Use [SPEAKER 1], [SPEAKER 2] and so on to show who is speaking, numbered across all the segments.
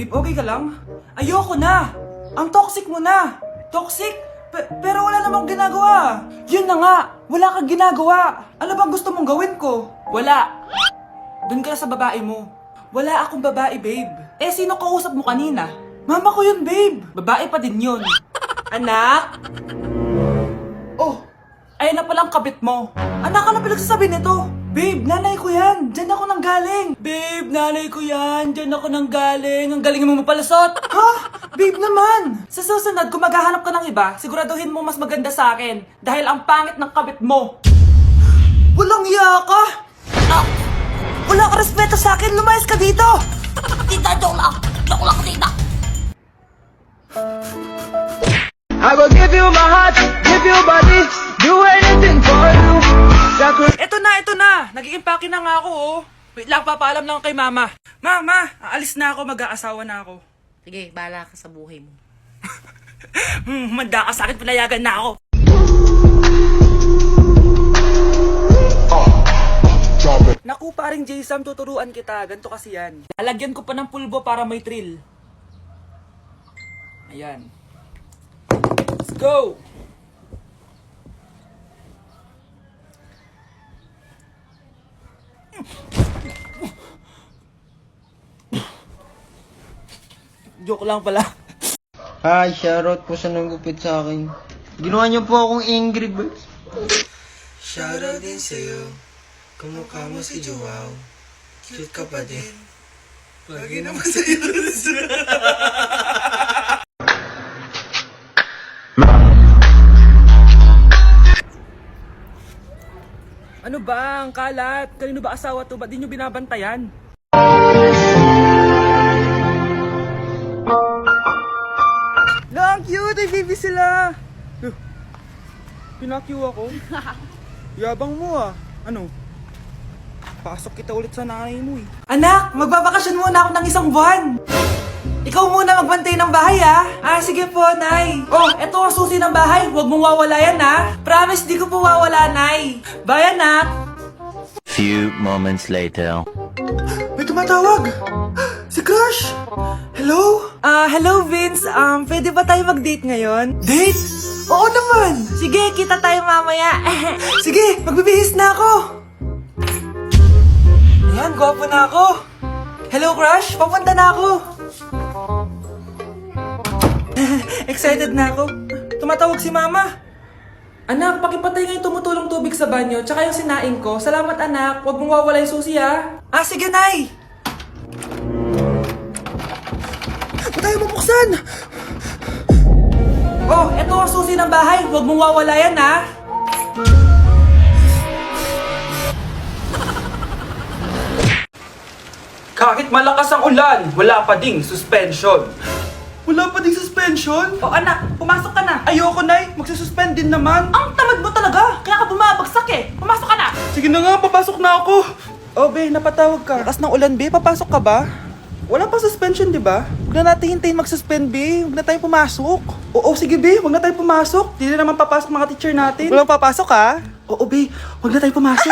[SPEAKER 1] Babe, okay ka lang? Ayoko na! Ang toxic mo na! Toxic? Pero wala namang ginagawa! Yun na nga! Wala kang ginagawa! Ano bang gusto mong gawin ko? Wala! Doon ka na sa babae mo. Wala akong babae, babe. Eh, sino kausap mo kanina? Mama ko yun, babe! Babae pa din yun. Anak? Oh! Ayun na palang kabit mo. Anak, ano pinagsasabi nito? Babe, nanay ko yan. Diyan ako nanggaling. Babe, nanay ko yan. Diyan ako nanggaling. Ang galing mo mapalasot. Ha? Babe naman. Sa susunod, kung maghahanap ka ng iba, siguraduhin mo mas maganda sa akin. Dahil ang pangit ng kabit mo. Walang iya ka. Ah, wala ka respeto sa akin. Lumayas ka dito.
[SPEAKER 2] Tita, joke lang. Joke lang, tita.
[SPEAKER 3] I will give you my heart, give you body, do anything for you.
[SPEAKER 1] Ito na. Nag-i-impake na nga ako, oh. Wait lang, papaalam lang kay mama. Mama, aalis na ako, mag-aasawa na ako.
[SPEAKER 2] Sige, bahala ka sa buhay mo.
[SPEAKER 1] Manda ka sa akin, pinayagan na ako. Naku, paring Jason, tuturuan kita. Ganto kasi yan. Lalagyan ko pa ng pulbo para may thrill. Ayan. Let's go! Joke lang pala.
[SPEAKER 4] Hi, shoutout po sa nagupit sa akin. Ginawa niyo po akong Angry Birds.
[SPEAKER 5] Shoutout din sa'yo, kamukha mo si Joao. Cute ka pa din. Lagi naman sa'yo.
[SPEAKER 1] Ano ba ang kalat? Kanino ba asawa to? Ba't di nyo binabantayan? Lang cute! Ay, baby sila! Pinakyu ako. Yabang mo ah. Ano? Pasok kita ulit sa nanay mo eh. Anak! Magbabakasyon muna ako ng isang buwan! Ikaw muna magbantay ng bahay ah! Ah, sige po, Nay! Oh, eto ang susi ng bahay. Huwag mong wawala yan ah! Promise, di ko po wawala, Nay! Bye, anak!
[SPEAKER 6] Few moments later.
[SPEAKER 1] May tumatawag! Si Crush! Hello? Hello Vince. Pwede ba tayo mag-date ngayon? Date? Oo naman! Sige, kita tayo mamaya. Sige, magbibihis na ako! Ayan, gwapo na ako. Hello Crush, papunta na ako. Excited na ako. Tumatawag si Mama. Anak, pakipatay nga yung tumutulong tubig sa banyo, tsaka yung sinaing ko. Salamat anak, huwag mong wawala yung susi ha. Ah, sige Nay! Ba't tayo mabuksan? Oh, eto ang susi ng bahay, huwag mong wawala yan ha. Kahit malakas ang ulan, wala pa ding suspension. Wala pa ding suspension? Oh anak, pumasok ka na. Ayoko Nay, magsususpend din naman. Ang tamad mo talaga, kaya ka bumabagsak eh. Pumasok ka na. Sige na nga, papasok na ako. Oh be, napatawag ka. Lakas ng ulan be, papasok ka ba? Wala pa suspension di ba? Huwag na natin hintayin mag-suspend be, huwag na tayo pumasok. Oo sige be, huwag na tayo pumasok. Di na naman papasok mga teacher natin. Walang papasok ha? Oo be, huwag na tayo pumasok.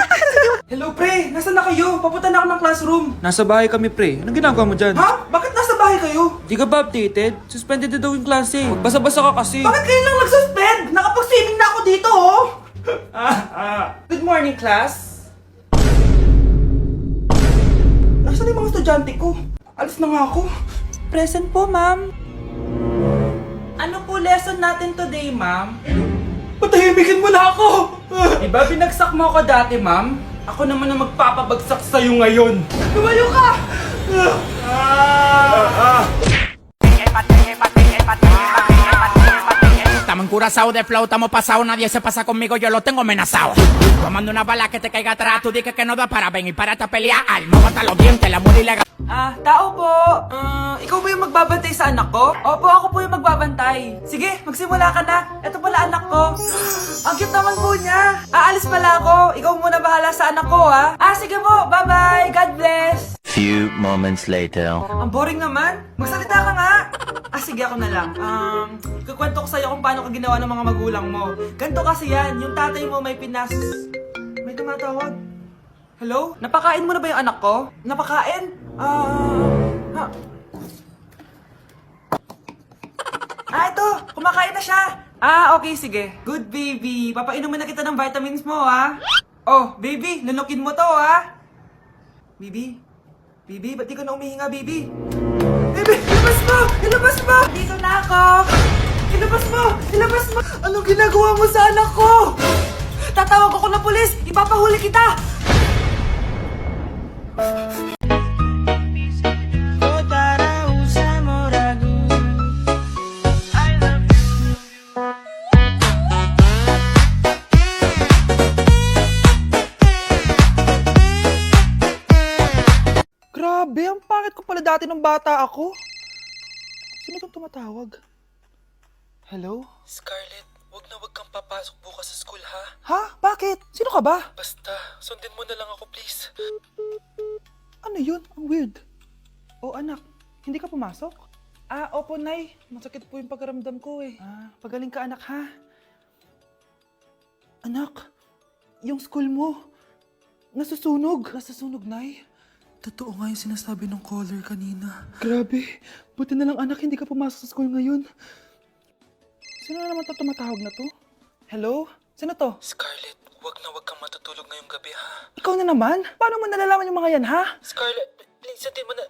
[SPEAKER 1] Hello pre, nasaan na kayo? Papunta na ako ng classroom. Nasa bahay kami pre, anong ginagawa mo dyan? Ha? Bakit nasa bahay kayo? Di ka ba updated? Suspended na daw yung klase. Basa-basa ka kasi. Bakit kayo lang nag-suspend? Nakapag-swimming na ako dito oh! Good morning class. Nasaan yung mga estudyante ko? Alis na nga ako. Present po ma'am. Ano po lesson natin today ma'am? Patahimikin mo na ako! Diba binagsak mo ako dati ma'am? Ako naman ang magpapabagsak sa'yo ngayon. Lumayo ka!
[SPEAKER 7] Estamos encurazados de flow, estamos pasados, nadie se pasa conmigo, yo lo tengo amenazado. Tomando una bala que te caiga atrás, tú dices que no da para venir para esta pelea, alma hasta los dientes, la muerte ilegal.
[SPEAKER 1] Tao po. Ikaw ba yung magbabantay sa anak ko? Opo, ako po yung magbabantay. Sige, magsimula ka na. Ito pala anak ko. Ang cute naman po niya. Aalis pala ako. Ikaw muna bahala sa anak ko, ha? Sige po. Bye-bye. God bless.
[SPEAKER 6] Few moments later.
[SPEAKER 1] Ang boring naman. Magsalita ka nga. Sige, ako na lang. Kukwento ko sa'yo kung paano ka ginawa ng mga magulang mo. Ganto kasi yan. Yung tatay mo may pinas... May tumatawag. Hello? Napakain mo na ba yung anak ko? Napakain? Kumakain na siya! Ah, okay, sige. Good, baby. Papainumin na kita ng vitamins mo, ha? Oh, baby, lunukin mo to, ha? Baby? Baby, ba't di ka na umihinga, baby? Baby, ilabas mo! Ilabas mo! Dito na ako! Ilabas mo! Ilabas mo! Anong ginagawa mo sa anak ko? Tatawag ako ng pulis! Ipapahuli kita! Grabe, ang pangit ko pala dati nung bata ako. Sino itong tumatawag? Hello?
[SPEAKER 5] Scarlett, wag na wag kang papasok bukas sa school ha.
[SPEAKER 1] Ha? Bakit? Sino ka ba?
[SPEAKER 5] Basta, sundin mo na lang ako please.
[SPEAKER 1] Ano yun? Ang weird. Oh anak, hindi ka pumasok? Ah, opo nay. Masakit po yung pagkaramdam ko eh. Ah, pagaling ka anak ha. Anak, yung school mo, nasusunog. Nasusunog nay?
[SPEAKER 5] Totoo nga yung sinasabi ng caller kanina.
[SPEAKER 1] Grabe, buti na lang anak hindi ka pumasok sa school ngayon. Sino na naman to tumatawag na to? Hello? Sino to?
[SPEAKER 5] Scarlett, wag na wag kang matutulog ngayong gabi ha.
[SPEAKER 1] Ikaw na naman? Paano mo nalalaman yung mga yan ha?
[SPEAKER 5] Scarlett, please sundin mo na...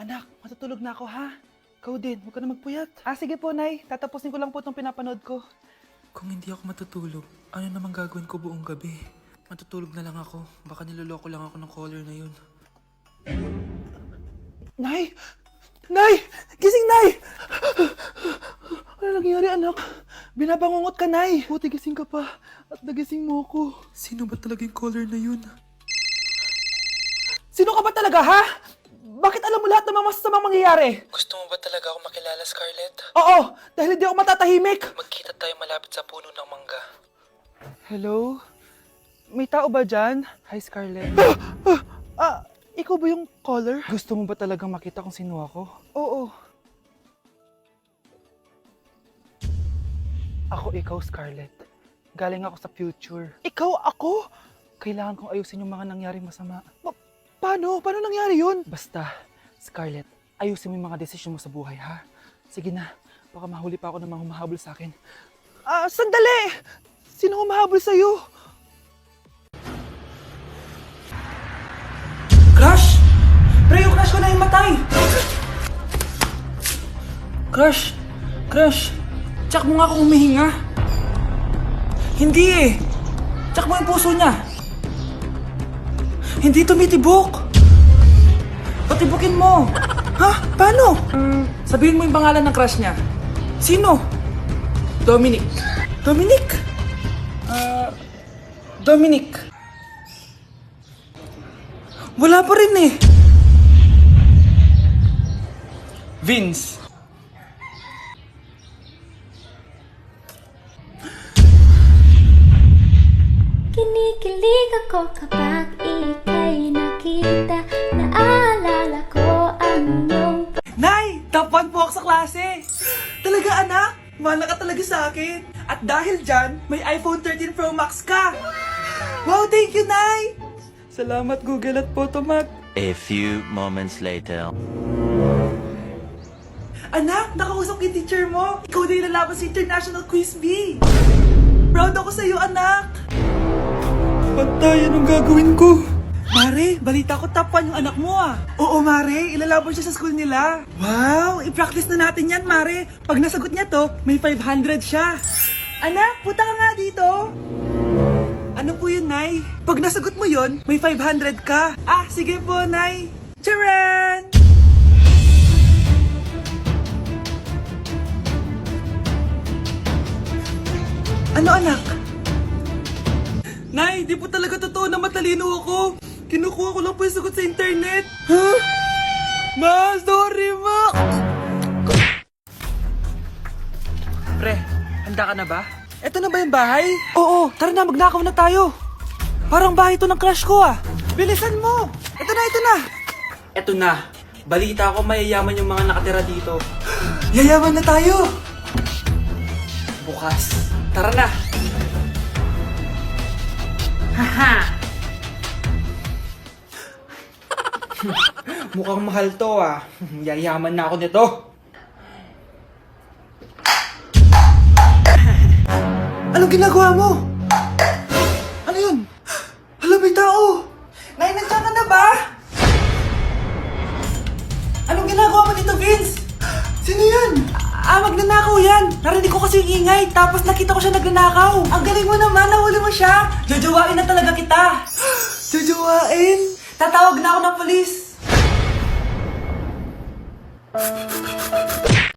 [SPEAKER 1] Anak, matutulog na ako ha. Ikaw din, huwag ka na magpuyat. Ah, sige po, Nay. Tatapusin ko lang po itong pinapanood ko.
[SPEAKER 5] Kung hindi ako matutulog, ano namang gagawin ko buong gabi? Matutulog na lang ako. Baka niloloko lang ako ng caller na yun.
[SPEAKER 1] Nay! Nay! Gising, Nay! Ano nangyari, anak? Binabangungot ka, Nay. Buti gising ka pa. At nagising mo ako.
[SPEAKER 5] Sino ba talaga yung caller na yun?
[SPEAKER 1] Sino ka ba talaga, ha? Bakit alam mo lahat ng mga masasamang mangyayari?
[SPEAKER 5] Gusto mo ba talaga ako makilala, Scarlett?
[SPEAKER 1] Oo, dahil hindi ako matatahimik.
[SPEAKER 5] Magkita tayo malapit sa puno ng mangga.
[SPEAKER 1] Hello? May tao ba dyan? Hi, Scarlett. Ikaw ba yung caller? Gusto mo ba talagang makita kung sino ako? Oo. Ako ikaw, Scarlett. Galing ako sa future. Ikaw ako? Kailangan kong ayusin yung mga nangyaring masama. Paano? Paano nangyari yun? Basta, Scarlett, ayusin mo yung mga desisyon mo sa buhay, ha? Sige na, baka mahuli pa ako ng mga humahabol sa akin. Sandali! Sino humahabol sa'yo? Crush! Pre, yung crush ko na yung matay! Crush! Crush! Tsak mo nga kung humihinga. Hindi eh! Tsak mo yung puso niya. Hindi tumitibok. Patibukin mo. Ha? Paano? Sabihin mo yung pangalan ng crush niya. Sino? Dominic. Dominic? Dominic. Wala pa rin eh. Vince.
[SPEAKER 8] Kinikilig ako kapag ika'y nakita. Naalala ko ang iyong...
[SPEAKER 1] Nay! Top 1 po ako sa klase! Talaga anak? Mahal ka talaga sa akin. At dahil dyan, may iPhone 13 Pro Max ka! Wow, thank you, Nay! Salamat Google at Photomac.
[SPEAKER 6] A few moments later.
[SPEAKER 1] Anak, nakausap yung teacher mo. Ikaw na yung lalaban sa International Quiz Bee. Proud ako sa'yo, anak. Patay, anong gagawin ko? Mare, balita ko top 1 yung anak mo ah. Oo, Mare, ilalaban siya sa school nila. Wow, i-practice na natin yan, Mare. Pag nasagot niya to, may 500 siya. Anak, punta ka nga dito. Ano po yun, Nay? Pag nasagot mo yun, may 500 ka. Ah, sige po, Nay. Charan! Ano, anak? Nay, di po talaga totoo na matalino ako. Kinukuha ko lang po yung sagot sa internet. Huh? Ma, sorry, Ma! Pre, handa ka na ba? Eto na ba yung bahay? Oo, tara na, magnakaw na tayo. Parang bahay to ng crush ko ah. Bilisan mo! Eto na, eto na! Eto na. Balita ko mayayaman yung mga nakatira dito. Yayaman na tayo! Bukas. Tara na! Haha! Mukhang mahal to ah. Yayaman na ako nito. Anong ginagawa mo? Ano yun? Hala, may tao! Nay, nandiyan ka na ba? Anong ginagawa mo dito, Vince? Sino yan? Magnanakaw yan! Narinig ko kasi yung ingay, tapos nakita ko siya nagnanakaw. Ang galing mo naman, nahuli mo siya! Jojowain na talaga kita! Jojowain? Tatawag na ako ng polis!